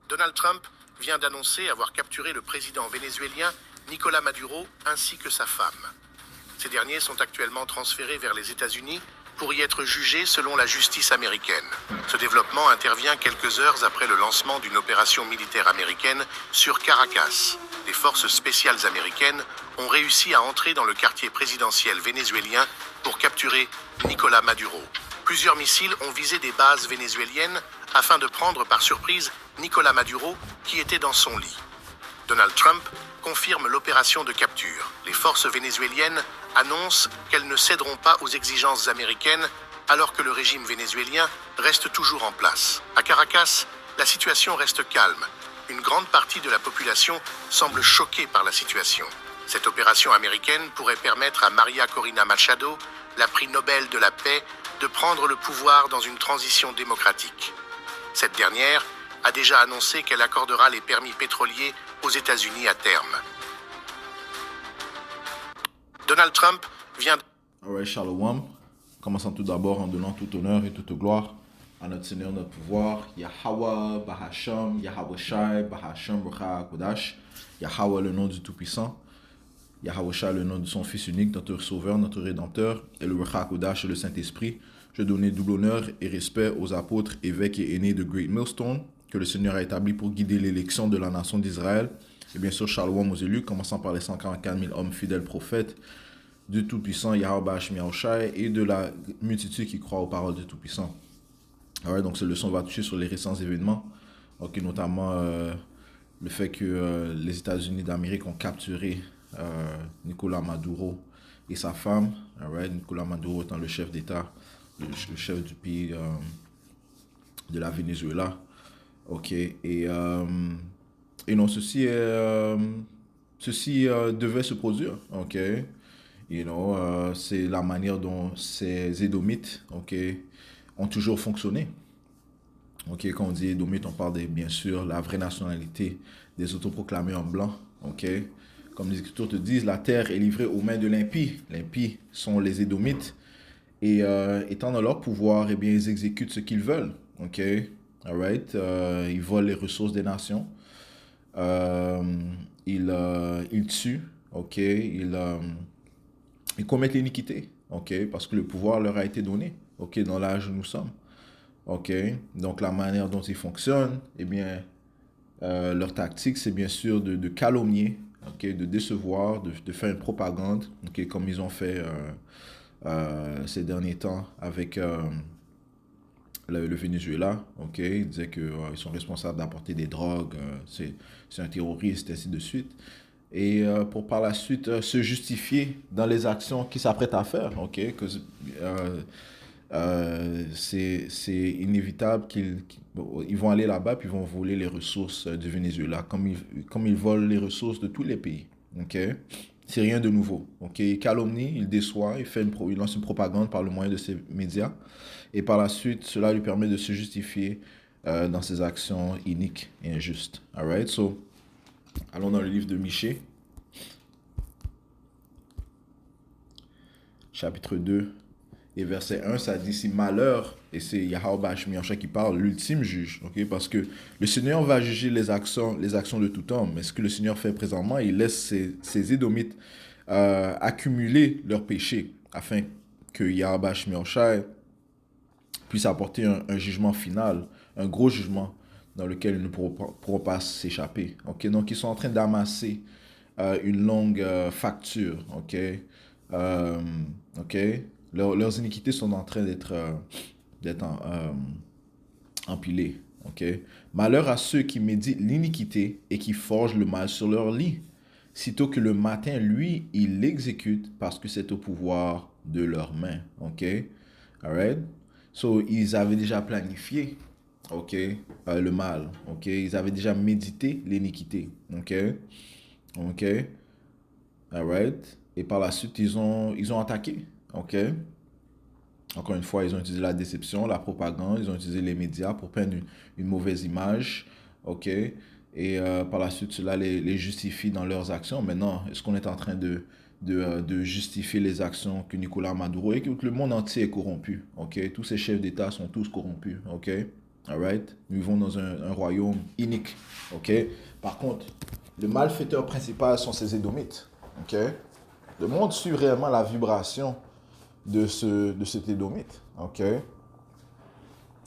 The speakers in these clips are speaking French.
Donald Trump vient d'annoncer avoir capturé le président vénézuélien Nicolás Maduro ainsi que sa femme. Ces derniers sont actuellement transférés vers les États-Unis pour y être jugés selon la justice américaine. Ce développement intervient quelques heures après le lancement d'une opération militaire américaine sur Caracas. Les forces spéciales américaines ont réussi à entrer dans le quartier présidentiel vénézuélien pour capturer Nicolás Maduro. Plusieurs missiles ont visé des bases vénézuéliennes afin de prendre par surprise Nicolás Maduro qui était dans son lit. Donald Trump confirme l'opération de capture. Les forces vénézuéliennes annoncent qu'elles ne céderont pas aux exigences américaines alors que le régime vénézuélien reste toujours en place. À Caracas, la situation reste calme. Une grande partie de la population semble choquée par la situation. Cette opération américaine pourrait permettre à María Corina Machado, la prix Nobel de la paix, de prendre le pouvoir dans une transition démocratique. Cette dernière a déjà annoncé qu'elle accordera les permis pétroliers aux États-Unis à terme. Donald Trump vient... Alright, Shalom. Commençons tout d'abord en donnant tout honneur et toute gloire à notre Seigneur, notre pouvoir, Yahweh, Bahasham, Yahweh Shai, Bahasham, Rucha Kodash, Yahweh le nom du Tout-Puissant, Yahweh Shai le nom de son Fils unique, notre Sauveur, notre Rédempteur, et le Rucha Kodash et le Saint-Esprit. Je donne double honneur et respect aux apôtres, évêques et aînés de Great Millstone, que le Seigneur a établi pour guider l'élection de la nation d'Israël. Et bien sûr, Shalom aux élus, commençant par les 144 000 hommes fidèles prophètes du Tout-Puissant Yahweh Shai et de la multitude qui croit aux paroles du Tout-Puissant. Alors, donc, cette leçon va toucher sur les récents événements, notamment le fait que les États-Unis d'Amérique ont capturé Nicolás Maduro et sa femme. Nicolás Maduro étant le chef d'État, le chef du pays de la Venezuela. Et non, ceci devait se produire. C'est la manière dont ces Édomites ont toujours fonctionné. Quand on dit Édomites, on parle bien sûr la vraie nationalité des autoproclamés en blanc. Comme les Écritures te disent, la terre est livrée aux mains de l'impie. L'impie sont les Édomites. Et étant dans leur pouvoir, ils exécutent ce qu'ils veulent. Ils volent les ressources des nations. Ils tuent. Ils commettent l'iniquité. Parce que le pouvoir leur a été donné. Dans l'âge où nous sommes. Donc la manière dont ils fonctionnent, leur tactique, c'est bien sûr de calomnier, de décevoir, de faire une propagande, comme ils ont fait ces derniers temps avec le Venezuela. Ils disaient qu'ils sont responsables d'apporter des drogues, c'est un terroriste, ainsi de suite. Et pour par la suite se justifier dans les actions qu'ils s'apprêtent à faire. C'est inévitable qu'ils vont aller là-bas puis ils vont voler les ressources du Venezuela comme ils volent les ressources de tous les pays. C'est rien de nouveau. Il calomnie, il déçoit, il lance une propagande par le moyen de ses médias et par la suite cela lui permet de se justifier dans ses actions iniques et injustes. Alright, so allons dans le livre de Michée, chapitre 2. Et verset 1, ça dit si malheur, et c'est Yahweh Shai qui parle, l'ultime juge, parce que le Seigneur va juger les actions de tout homme. Mais ce que le Seigneur fait présentement, il laisse ces Édomites accumuler leurs péchés, afin que Yahweh Shai puisse apporter un jugement final, un gros jugement, dans lequel ils ne pourront pas s'échapper. Donc ils sont en train d'amasser une longue facture. Leurs iniquités sont en train d'être empilées. Malheur à ceux qui méditent l'iniquité et qui forgent le mal sur leur lit. Sitôt que le matin, lui, il l'exécute parce que c'est au pouvoir de leurs mains. Alright? So, ils avaient déjà planifié le mal. Ils avaient déjà médité l'iniquité. Alright? Et par la suite, ils ont attaqué. Encore une fois, ils ont utilisé la déception, la propagande, ils ont utilisé les médias pour peindre une mauvaise image. Et par la suite, cela les justifie dans leurs actions. Maintenant, est-ce qu'on est en train de justifier les actions que Nicolás Maduro et que le monde entier est corrompu? Tous ces chefs d'État sont tous corrompus. Alright? Nous vivons dans un royaume unique. Ok? Par contre, le malfaiteur principal sont ces Édomites. Ok? Le monde suit réellement la vibration de cet Édomite. Ok?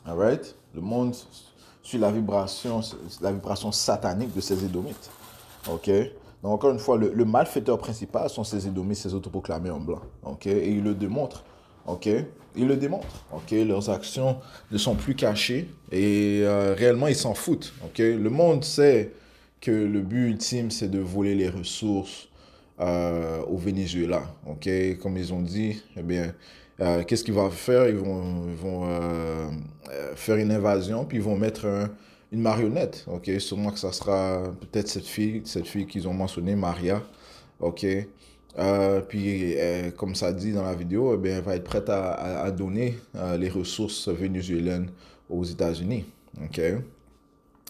Alright? Le monde suit la vibration satanique de ces Édomites. Ok? Donc, encore une fois, le malfaiteur principal sont ces Édomites, ces autoproclamés en blanc. Ok? Et ils le démontrent. Ok? Ils le démontrent. Ok? Leurs actions ne sont plus cachées et réellement, ils s'en foutent. Ok? Le monde sait que le but ultime, c'est de voler les ressources au Venezuela. Ok? Comme ils ont dit, eh bien, qu'est-ce qu'ils vont faire? Ils vont faire une invasion, puis ils vont mettre une marionnette. Ok? Sûrement que ça sera peut-être cette fille qu'ils ont mentionnée, Maria. Ok? Puis, comme ça dit dans la vidéo, eh bien, elle va être prête à donner les ressources vénézuéliennes aux États-Unis. OK?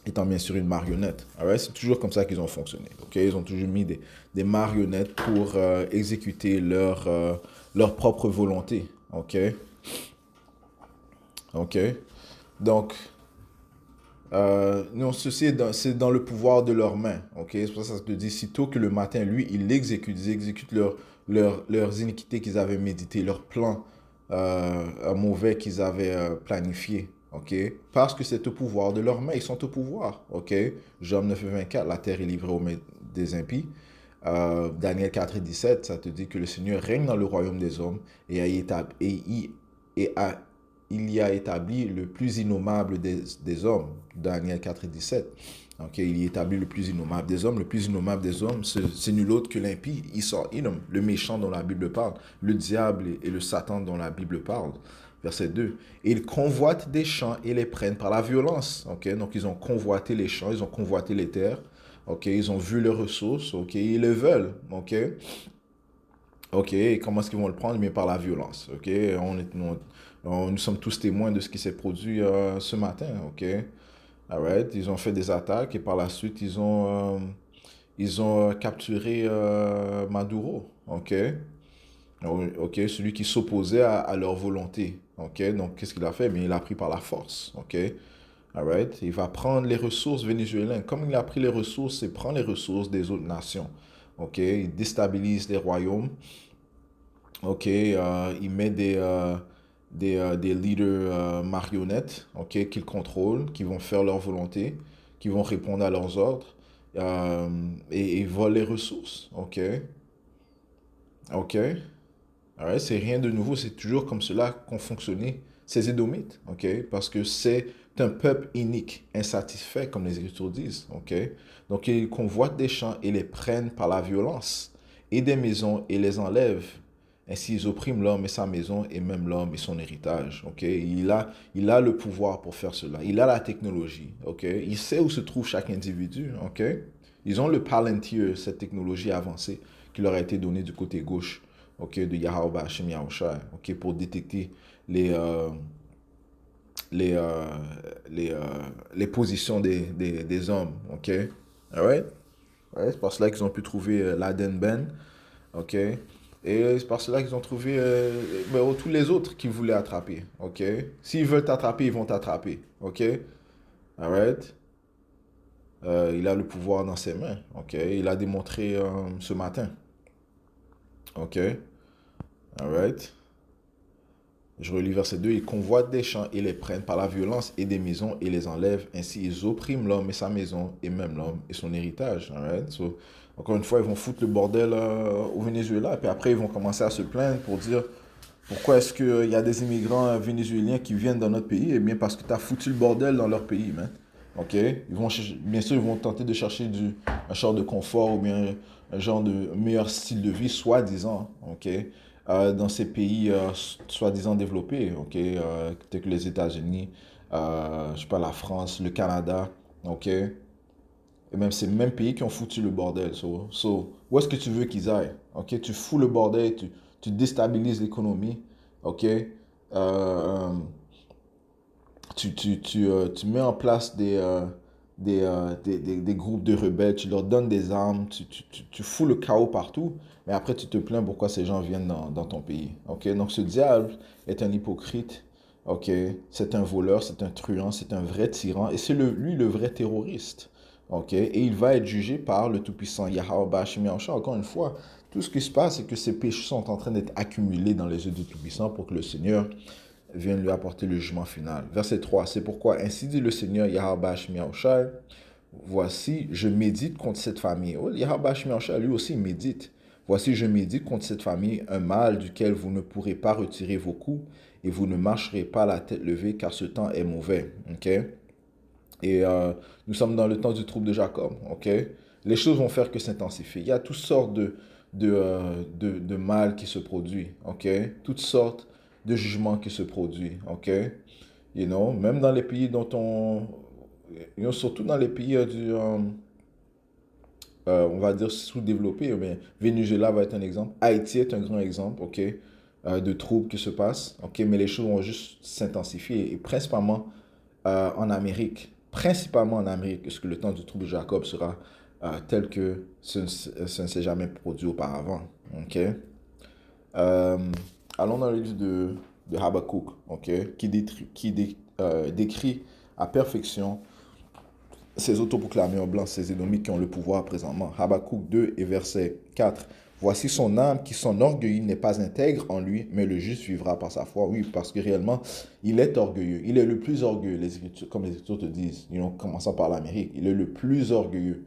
Étant bien sûr une marionnette. Alright? C'est toujours comme ça qu'ils ont fonctionné. OK? Ils ont toujours mis des marionnettes pour exécuter leur propre volonté. OK? OK? Donc, non, ceci c'est dans le pouvoir de leurs mains. Ok, c'est pour ça que ça te dit, sitôt que le matin, lui, ils exécutent leurs iniquités qu'ils avaient méditées, leurs plans mauvais qu'ils avaient planifiés. Ok, parce que c'est au pouvoir de leurs mains, ils sont au pouvoir. Ok, Job 9:24, la terre est livrée aux mains des impies. Daniel 4:17, ça te dit que le Seigneur règne dans le royaume des hommes et il y a établi le plus innommable des hommes. Daniel 4:17. Ok, il y établit le plus innommable des hommes. Le plus innommable des hommes, c'est nul autre que l'impie, Esau Edom, le méchant dont la Bible parle, le diable et le Satan dont la Bible parle. Verset 2. Et ils convoitent des champs et les prennent par la violence. Ok, donc ils ont convoité les champs, ils ont convoité les terres. Ok, ils ont vu les ressources. Ok, ils le veulent. Ok. Ok, et comment est-ce qu'ils vont le prendre? Mais par la violence. Ok, nous sommes tous témoins de ce qui s'est produit ce matin. Ok, alright. Ils ont fait des attaques et par la suite ils ont capturé Maduro. Ok, ok, celui qui s'opposait à leur volonté. Ok, donc qu'est-ce qu'il a fait? Bien, il a pris par la force. Ok, alright. Il va prendre les ressources vénézuéliennes. Comme il a pris les ressources, il prend les ressources des autres nations. Ok, il déstabilise les royaumes. Ok, il met des leaders marionnettes, ok, qu'il contrôle, qui vont faire leur volonté, qui vont répondre à leurs ordres et volent les ressources, ok, ok. Alright, c'est rien de nouveau, c'est toujours comme cela qu'ont fonctionné ces Édomites, ok, parce que c'est un peuple unique, insatisfait, comme les Écritures disent, ok. Donc ils convoitent des champs et les prennent par la violence, et des maisons et les enlèvent. Ainsi, ils oppriment l'homme et sa maison, et même l'homme et son héritage. Ok, il a le pouvoir pour faire cela. Il a la technologie. Ok, il sait où se trouve chaque individu. Ok, ils ont le Palantir, cette technologie avancée qui leur a été donnée du côté gauche. Ok, de Yahweh Hashem Yahushua. Ok, pour détecter les les euh, les, euh, les positions des hommes. Ok, alright. Ouais, c'est par cela qu'ils ont pu trouver Laden Ben. Ok. Et c'est par cela qu'ils ont trouvé ben, tous les autres qui voulaient attraper. Ok. S'ils veulent t'attraper, ils vont t'attraper. Ok. Alright. Il a le pouvoir dans ses mains. Ok. Il a démontré ce matin. Ok. Alright. Je relis verset 2. Ils convoitent des champs et les prennent par la violence et des maisons et les enlèvent. Ainsi, ils oppriment l'homme et sa maison et même l'homme et son héritage. Alright? So, encore une fois, ils vont foutre le bordel au Venezuela. Et puis après, ils vont commencer à se plaindre pour dire pourquoi est-ce qu'il y a des immigrants vénézuéliens qui viennent dans notre pays? Eh bien, parce que tu as foutu le bordel dans leur pays, man. OK? Bien sûr, ils vont tenter de chercher un genre de confort ou bien un genre de meilleur style de vie, soi-disant. OK? Dans ces pays soi-disant développés, OK? Tels que les États-Unis, je sais pas, la France, le Canada. OK? Et même ces mêmes pays qui ont foutu le bordel. Où est-ce que tu veux qu'ils aillent? Ok, tu fous le bordel, tu déstabilises l'économie. Ok, Euh, tu mets en place des groupes de rebelles, tu leur donnes des armes, tu fous le chaos partout, mais après tu te plains pourquoi ces gens viennent dans ton pays. Ok, donc ce diable est un hypocrite Ok, c'est un voleur, c'est un truand, c'est un vrai tyran et c'est lui le vrai terroriste. Ok, et il va être jugé par le Tout-Puissant Yahweh Bashim Yahushua. Encore une fois, tout ce qui se passe, c'est que ces péchés sont en train d'être accumulés dans les yeux du Tout-Puissant pour que le Seigneur vienne lui apporter le jugement final. Verset 3, c'est pourquoi ainsi dit le Seigneur Yahweh Bashim Yahushua. Voici, je médite contre cette famille. Oh, Yahweh Bashim Yahushua, lui aussi médite. Voici, je médite contre cette famille un mal duquel vous ne pourrez pas retirer vos coups et vous ne marcherez pas la tête levée car ce temps est mauvais. Ok? Et nous sommes dans le temps du trouble de Jacob. Ok? Les choses vont faire que s'intensifier. Il y a toutes sortes de mal qui se produit. Ok? Toutes sortes de jugements qui se produisent. Ok? You know? Même dans les pays dont surtout dans les pays on va dire sous-développés, mais Venezuela va être un exemple. Haïti est un grand exemple, ok, de troubles qui se passent, ok, mais les choses vont juste s'intensifier et principalement en Amérique. Principalement en Amérique, parce que le temps du trouble de Jacob sera tel que ce ne s'est jamais produit auparavant, ok. Euh, allons dans le livre de Habakkuk, ok, décrit à perfection ces autoproclamés en blanc, ces Édomites qui ont le pouvoir présentement. Habakkuk 2 et verset 4. Voici son âme qui s'enorgueillit n'est pas intègre en lui, mais le juste vivra par sa foi. Oui, parce que réellement, il est orgueilleux. Il est le plus orgueilleux, les Écritures, comme les Écritures te disent, commençant par l'Amérique. Il est le plus orgueilleux.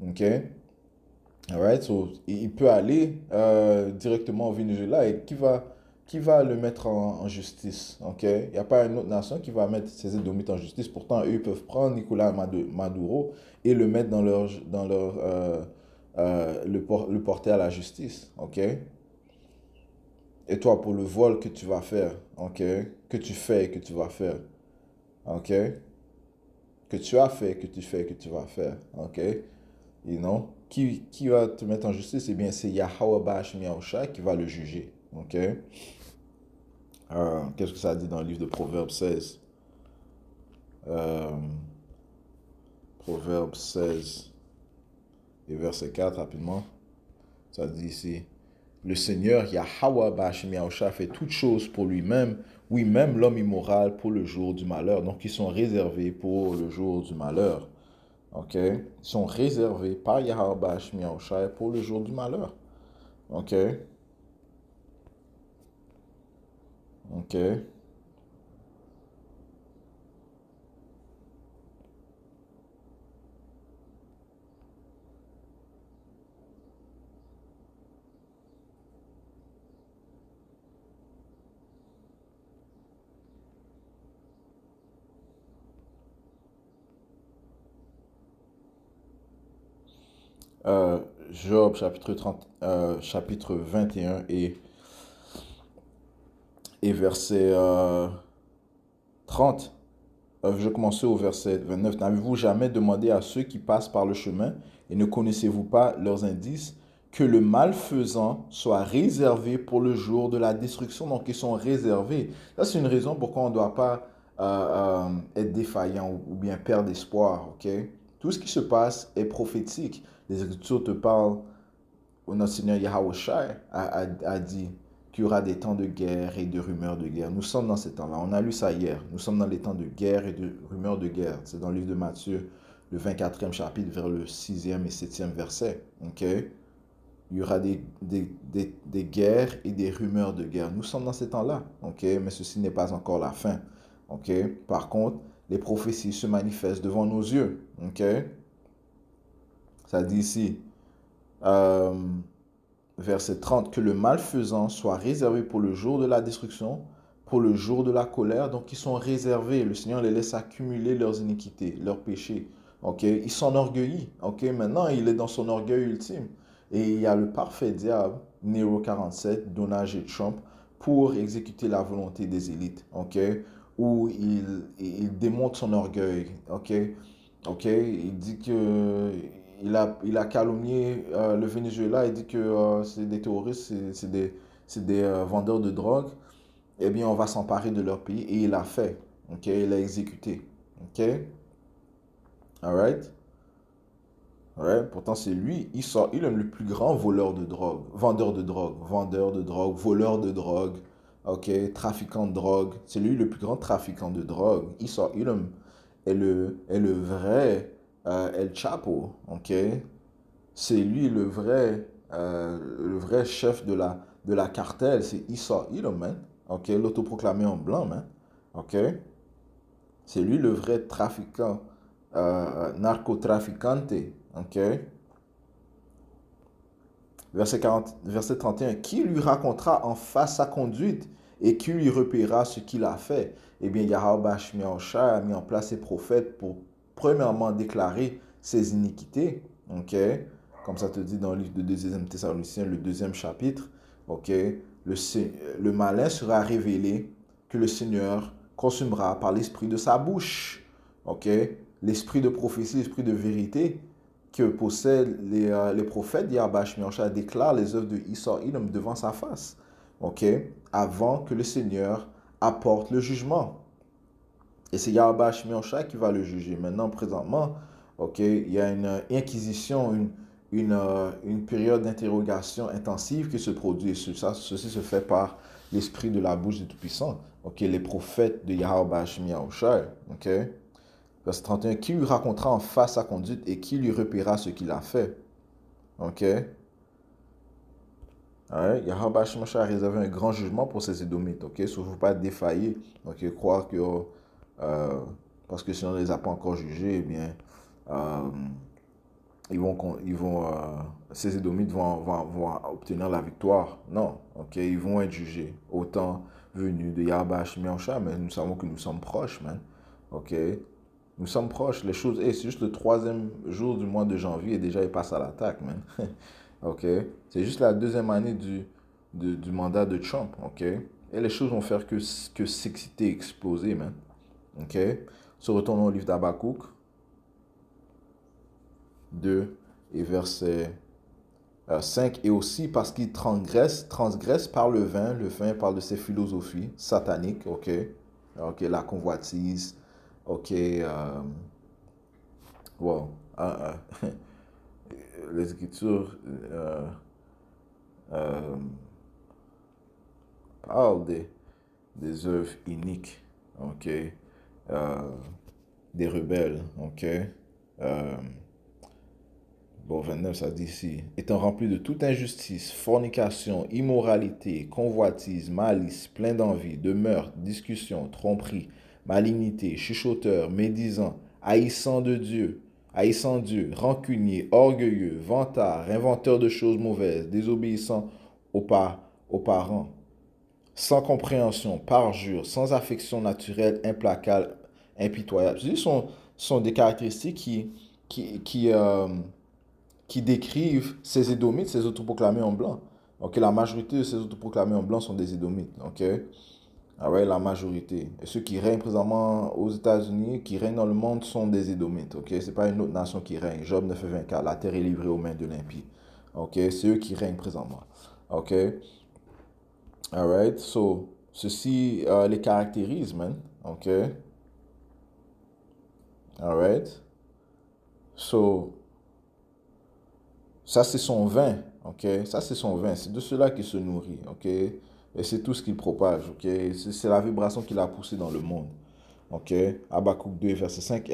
OK? Alright, so, il peut aller directement au Venezuela et qui va le mettre en justice, ok? Il n'y a pas une autre nation qui va mettre ces Édomites en justice. Pourtant, eux, ils peuvent prendre Nicolas Maduro et le mettre le porter à la justice, ok? Et toi, pour le vol que tu vas faire, ok? Que tu fais et que tu vas faire, ok? Que tu as fait, que tu fais et que tu vas faire, ok? You know? Qui va te mettre en justice? Eh bien, c'est Yahweh Bashim Yahushua qui va le juger. Ok? Qu'est-ce que ça dit dans le livre de Proverbes 16? Euh, Proverbes 16 et verset 4, rapidement. Ça dit ici, le Seigneur Yahweh Bashim Yahushua fait toutes choses pour lui-même. Oui, même l'homme immoral pour le jour du malheur. Donc, ils sont réservés pour le jour du malheur. Ok? Ils sont réservés par Yahweh Bashim Yahushua pour le jour du malheur. Ok? Ok? Euh, Job chapitre 30, chapitre 21 et verset 30. Je commençais au verset 29. N'avez-vous jamais demandé à ceux qui passent par le chemin et ne connaissez-vous pas leurs indices que le malfaisant soit réservé pour le jour de la destruction? Donc, ils sont réservés. Ça, c'est une raison pourquoi on ne doit pas être défaillant ou bien perdre espoir. Ok? Tout ce qui se passe est prophétique. Les Écritures te parlent notre Seigneur Yahweh a dit qu'il y aura des temps de guerre et de rumeurs de guerre. Nous sommes dans ces temps-là. On a lu ça hier. Nous sommes dans les temps de guerre et de rumeurs de guerre. C'est dans le livre de Matthieu, le 24e chapitre, vers le 6e et 7e verset. Ok? Il y aura des guerres et des rumeurs de guerre. Nous sommes dans ces temps-là. Ok? Mais ceci n'est pas encore la fin. Ok? Par contre, les prophéties se manifestent devant nos yeux. Ok? Ça dit ici, euh, verset 30, que le malfaisant soit réservé pour le jour de la destruction, pour le jour de la colère. Donc, ils sont réservés. Le Seigneur les laisse accumuler leurs iniquités, leurs péchés. Ok, il s'enorgueillit. Ok, maintenant, il est dans son orgueil ultime. Et il y a le parfait diable, Nero 47, Donald J. Trump, pour exécuter la volonté des élites. Ok, où il démontre son orgueil. Ok, ok, il dit que il a calomnié le Venezuela. Il dit que c'est des terroristes, c'est des vendeurs de drogue. Eh bien, on va s'emparer de leur pays. Et il l'a fait. Ok, il a exécuté. Ok, alright. Ouais, pourtant, c'est lui, il est le plus grand voleur de drogue, vendeur de drogue, voleur de drogue. ok, trafiquant de drogue. C'est lui le plus grand trafiquant de drogue. Esau Edom est le vrai El Chapo, ok. C'est lui le vrai chef de la cartel, c'est Esau Edom, man. Ok, l'autoproclamé en blanc, man. Ok, c'est lui le vrai trafiquant, narcotraficante, ok. Verset 31, qui lui racontera en face sa conduite et qui lui repérera ce qu'il a fait? Eh bien, Yahweh Shmiaosha a mis en place ses prophètes pour, premièrement, déclarer ses iniquités. Ok? Comme ça te dit dans le livre de 2e Thessaloniciens, le 2e chapitre. Ok? Le malin sera révélé que le Seigneur consumera par l'esprit de sa bouche. Ok? L'esprit de prophétie, l'esprit de vérité que possèdent les prophètes Yahweh Shmiaosha déclarent les œuvres de Esau Edom devant sa face, ok, avant que le Seigneur apporte le jugement. Et c'est Yahweh Shmiaosha qui va le juger. Maintenant, présentement, ok, il y a une inquisition, une période d'interrogation intensive qui se produit. Ceci se fait par l'esprit de la bouche du Tout-Puissant, ok, les prophètes de Yahweh Shmiaosha, ok. Verset 31, qui lui racontera en face sa conduite et qui lui repérera ce qu'il a fait. Ok? Ouais, Yahweh Shemosha a réservé un grand jugement pour ces Édomites. Ok? Il ne faut pas défaillir. Ok? Croire que parce que si on ne les a pas encore jugés, eh bien, euh, ces Édomites vont obtenir la victoire. Non. Ok? Ils vont être jugés. Autant venus de Yahweh Shemosha, mais nous savons que nous sommes proches, man. Ok? Nous sommes proches. Les choses, c'est juste le 3e jour du mois de janvier et déjà il passe à l'attaque, man. Ok? C'est juste la 2e année du mandat de Trump, ok? Et les choses vont faire que s'exciter, exploser, man. Ok? Se retournons au livre d'Habakkuk 2 et verset 5. Et aussi parce qu'il transgresse par le vin parle de ses philosophies sataniques, ok? Ok, la convoitise, ok, wow. Les Écritures euh, parlent des œuvres iniques, ok, des rebelles, ok. Euh, bon, 29, ça dit ici, étant rempli de toute injustice, fornication, immoralité, convoitise, malice, plein d'envie, de meurtre, discussion, tromperie, malignité, chuchoteur, médisant, haïssant Dieu, rancunier, orgueilleux, vantard, inventeur de choses mauvaises, désobéissant aux parents, sans compréhension, parjure, sans affection naturelle, implacable, impitoyable. Ce sont des caractéristiques qui, qui, euh, qui décrivent ces Édomites, ces autoproclamés en blanc. Ok, la majorité de ces autoproclamés en blanc sont des Édomites. Ok, ah ouais, la majorité. Et ceux qui règnent présentement aux États-Unis, qui règnent dans le monde, sont des Édomites. Ok, c'est pas une autre nation qui règne. Job 9:24, la terre est livrée aux mains de l'impie. Ok, c'est eux qui règnent présentement. Ok, alright. So, ceci les caractérise, man. Ok, alright. So, ça, c'est son vin, ok? Ça, c'est son vin. C'est de cela qu'il se nourrit, ok? Et c'est tout ce qu'il propage, ok? C'est la vibration qu'il a poussée dans le monde, ok? Habakkuk 2, verset 5.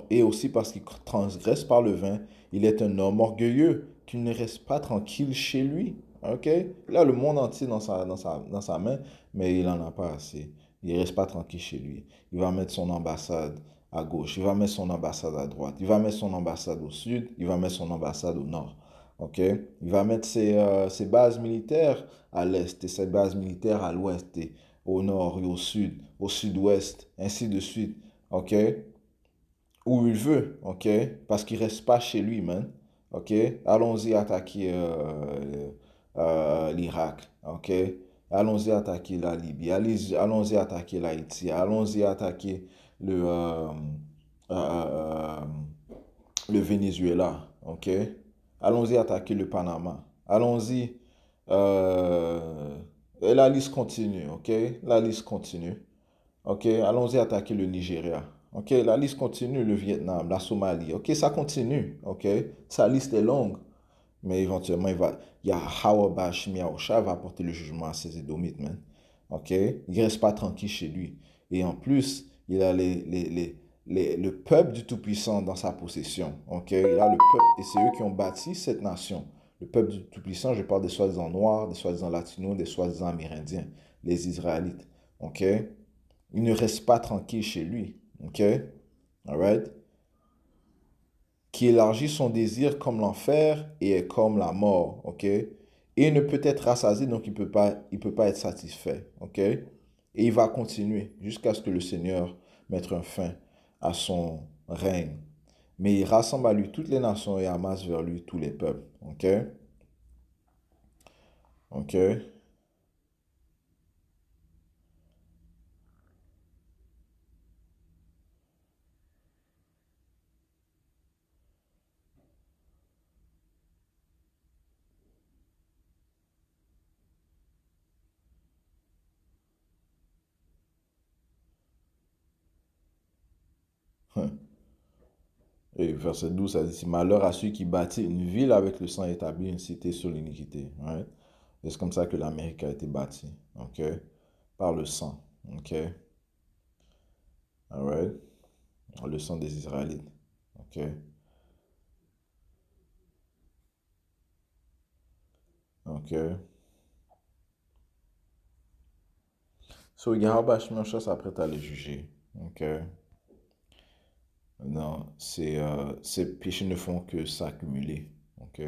Et aussi parce qu'il transgresse par le vin, il est un homme orgueilleux qui ne reste pas tranquille chez lui, ok? Il a le monde entier dans sa main, mais il n'en a pas assez. Il ne reste pas tranquille chez lui. Il va mettre son ambassade à gauche, il va mettre son ambassade à droite, il va mettre son ambassade au sud, il va mettre son ambassade au nord. Ok? Il va mettre ses bases militaires à l'est et ses bases militaires à l'ouest et au nord et au sud, au sud-ouest, ainsi de suite. Ok? Où il veut. Ok? Parce qu'il reste pas chez lui, man. Ok? Allons-y attaquer l'Irak. Ok? Allons-y attaquer la Libye. Allons-y attaquer l'Haïti. Allons-y attaquer euh, euh, le Venezuela. Ok? Allons-y attaquer le Panama. Allons-y. Et la liste continue, ok? La liste continue. Ok? Allons-y attaquer le Nigeria. Ok? La liste continue, le Vietnam, la Somalie. Ok? Ça continue, ok? Sa liste est longue. Mais éventuellement, il y a Hawabash Miaosha va apporter le jugement à ces Édomites, man. ok? Il ne reste pas tranquille chez lui. Et en plus, il a le peuple du Tout-Puissant dans sa possession, ok? Il a le peuple, et c'est eux qui ont bâti cette nation. Le peuple du Tout-Puissant, je parle des soi-disant Noirs, des soi-disant Latinos, des soi-disant Amérindiens, les Israélites, ok? Il ne reste pas tranquille chez lui, ok? Alright? Qui élargit son désir comme l'enfer et est comme la mort, ok? Et il ne peut être rassasié, donc il peut pas être satisfait, ok? Et il va continuer jusqu'à ce que le Seigneur mette un fin à son règne. Mais il rassemble à lui toutes les nations et amasse vers lui tous les peuples, ok? Ok? Et verset 12, ça dit, malheur à celui qui bâtit une ville avec le sang et établit une cité sur l'iniquité. Right? Et c'est comme ça que l'Amérique a été bâtie. Ok? Par le sang. Ok? Alright? Le sang des Israélites. Ok? Ok? So, Yahweh Shemosha s'apprête à les juger. Ok? Non, ces péchés ne font que s'accumuler. Ok?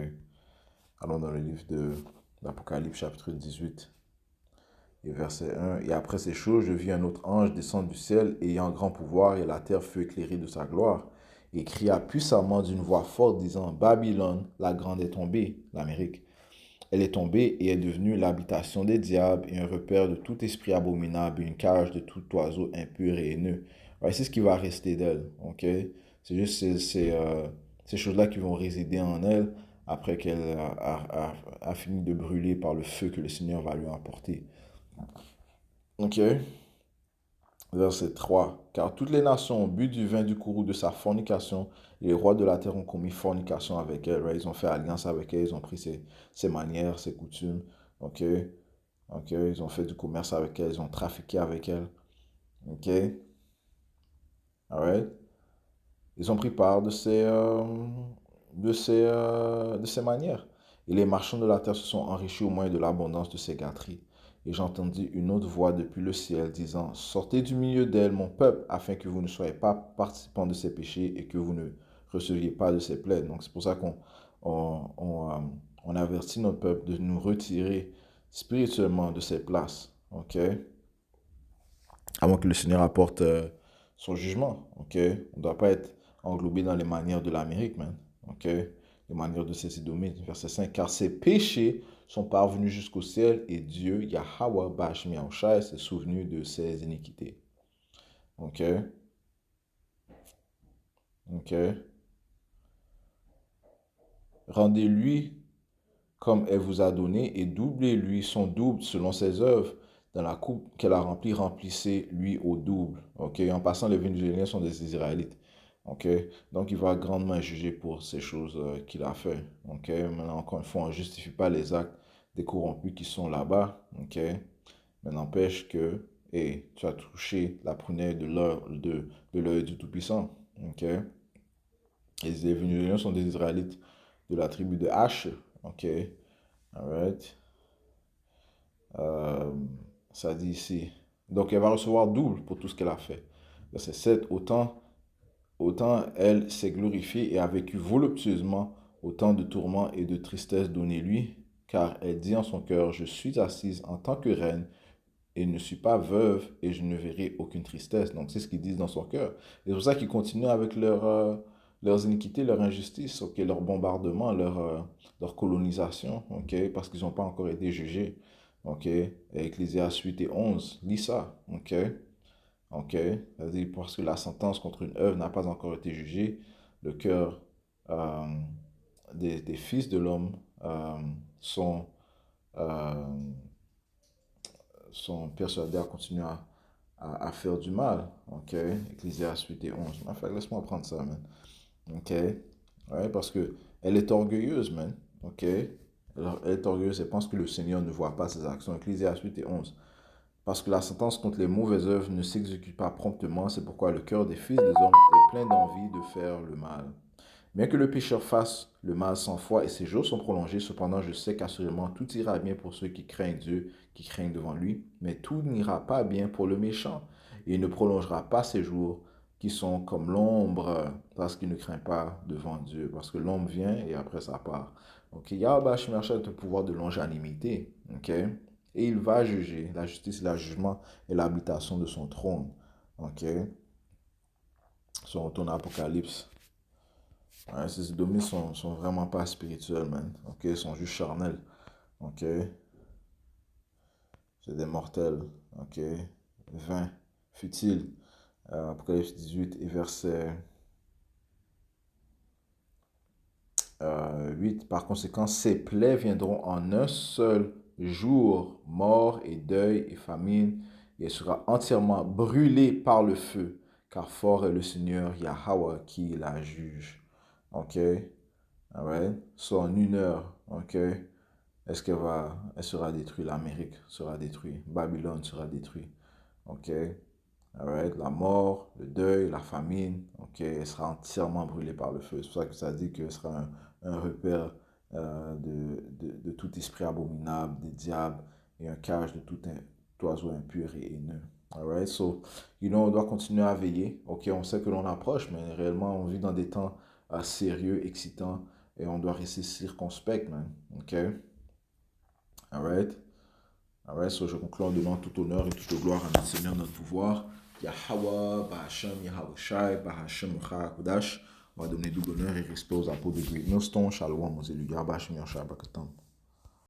Allons dans le livre de l'Apocalypse, chapitre 18. Et verset 1, et après ces choses, je vis un autre ange descendre du ciel, ayant grand pouvoir, et la terre fut éclairée de sa gloire, et cria puissamment d'une voix forte, disant, Babylone, la grande est tombée, l'Amérique. Elle est tombée et est devenue l'habitation des diables et un repère de tout esprit abominable, une cage de tout oiseau impur et haineux. Ouais, c'est ce qui va rester d'elle, ok? C'est juste ces choses-là qui vont résider en elle après qu'elle a fini de brûler par le feu que le Seigneur va lui apporter. Ok? Verset 3. Car toutes les nations ont bu du vin du courroux de sa fornication, et les rois de la terre ont commis fornication avec elle. Right? Ils ont fait alliance avec elle, ils ont pris ses manières, ses coutumes. Ok? Ok? Ils ont fait du commerce avec elle, ils ont trafiqué avec elle. Ok? Alright? Ils ont pris part de ces manières. Et les marchands de la terre se sont enrichis au moyen de l'abondance de ces gâteries. Et j'entendis une autre voix depuis le ciel disant, Sortez du milieu d'elle, mon peuple, afin que vous ne soyez pas participants de ses péchés et que vous ne receviez pas de ses plaies. Donc c'est pour ça on avertit notre peuple de nous retirer spirituellement de ces places. Ok? Avant que le Seigneur apporte son jugement. Ok? On ne doit pas être englobé dans les manières de l'Amérique, man. Ok? Les manières de ces Édomites. Verset 5. Car ses péchés sont parvenus jusqu'au ciel et Dieu, Yahweh Bashmi Yahushai, s'est souvenu de ses iniquités. Ok? Ok? Rendez-lui comme elle vous a donné et doublez-lui son double selon ses œuvres. Dans la coupe qu'elle a remplie, remplissez-lui au double. Ok? En passant, les Vénézuéliens sont des Israélites. Ok? Donc, il va grandement juger pour ces choses qu'il a fait. Ok? Maintenant, encore une fois, on ne justifie pas les actes des corrompus qui sont là-bas. Ok? Mais n'empêche que, hey, tu as touché la prunelle de l'œil du Tout-Puissant. Ok? Et les Vénézuéliens sont des Israélites de la tribu de H. Ok? Alright. Euh, Ça dit ici. Donc, elle va recevoir double pour tout ce qu'elle a fait. Verset 7. Autant elle s'est glorifiée et a vécu voluptueusement, autant de tourments et de tristesse donnez-lui, car elle dit en son cœur, je suis assise en tant que reine et ne suis pas veuve et je ne verrai aucune tristesse. Donc c'est ce qu'ils disent dans son cœur. Et c'est pour ça qu'ils continuent avec leurs iniquités, leurs injustices, ok, leur bombardement, leur colonisation, ok, parce qu'ils n'ont pas encore été jugés. Ok, Ecclésias 8 et 11, lis ça, ok. Ok, c'est-à-dire parce que la sentence contre une œuvre n'a pas encore été jugée, le cœur euh, des fils de l'homme euh, sont, euh, sont persuadés à continuer à faire du mal. Ok, Ecclésias 8 et 11. Enfin, laisse-moi prendre ça, man. Ok, ouais, parce que elle est orgueilleuse, man. Ok, elle est orgueilleuse et pense que le Seigneur ne voit pas ses actions. Ecclésias 8 et 11. Parce que la sentence contre les mauvaises œuvres ne s'exécute pas promptement, c'est pourquoi le cœur des fils des hommes est plein d'envie de faire le mal. Bien que le pécheur fasse le mal 100 fois et ses jours sont prolongés, cependant je sais qu'assurément tout ira bien pour ceux qui craignent Dieu, qui craignent devant lui, mais tout n'ira pas bien pour le méchant. Et il ne prolongera pas ses jours qui sont comme l'ombre parce qu'il ne craint pas devant Dieu. Parce que l'ombre vient et après ça part. Ok, Yahweh Shemashah a le pouvoir de longanimité. Ok, et il va juger. La justice et le jugement est l'habitation de son trône. Ok, si on retourne à Apocalypse. Ouais, ces domaines sont vraiment pas spirituels, man. Ok, ils sont juste charnels. Ok, c'est des mortels. Ok, vains, futiles. Apocalypse 18 et verset 8. Par conséquent, ces plaies viendront en un seul jour, mort et deuil et famine, et elle sera entièrement brûlée par le feu, car fort est le Seigneur Yahweh qui la juge. Ok, alright. So en 1 heure, ok, elle sera détruite, l'Amérique sera détruite, Babylone sera détruite. Ok, alright, la mort, le deuil, la famine, ok, elle sera entièrement brûlée par le feu. C'est pour ça que ça dit que ce sera un repère de tout esprit abominable, des diables, et un cage de tout oiseau impur et haineux. Alright, so, on doit continuer à veiller. Ok, on sait que l'on approche, mais réellement, on vit dans des temps sérieux, excitants, et on doit rester circonspect, man. Ok, alright. Alright, so je conclue en donnant tout honneur et toute gloire à notre Seigneur, notre pouvoir. Yahweh, Bahashem, Yahweh Shai, Bahashem, Kodash. On va donner double honneur et respect aux apôtres de Greg Millstone. Shalom, aux élus. Yahweh, Bahashem, Yahweh Shai, Bakatam.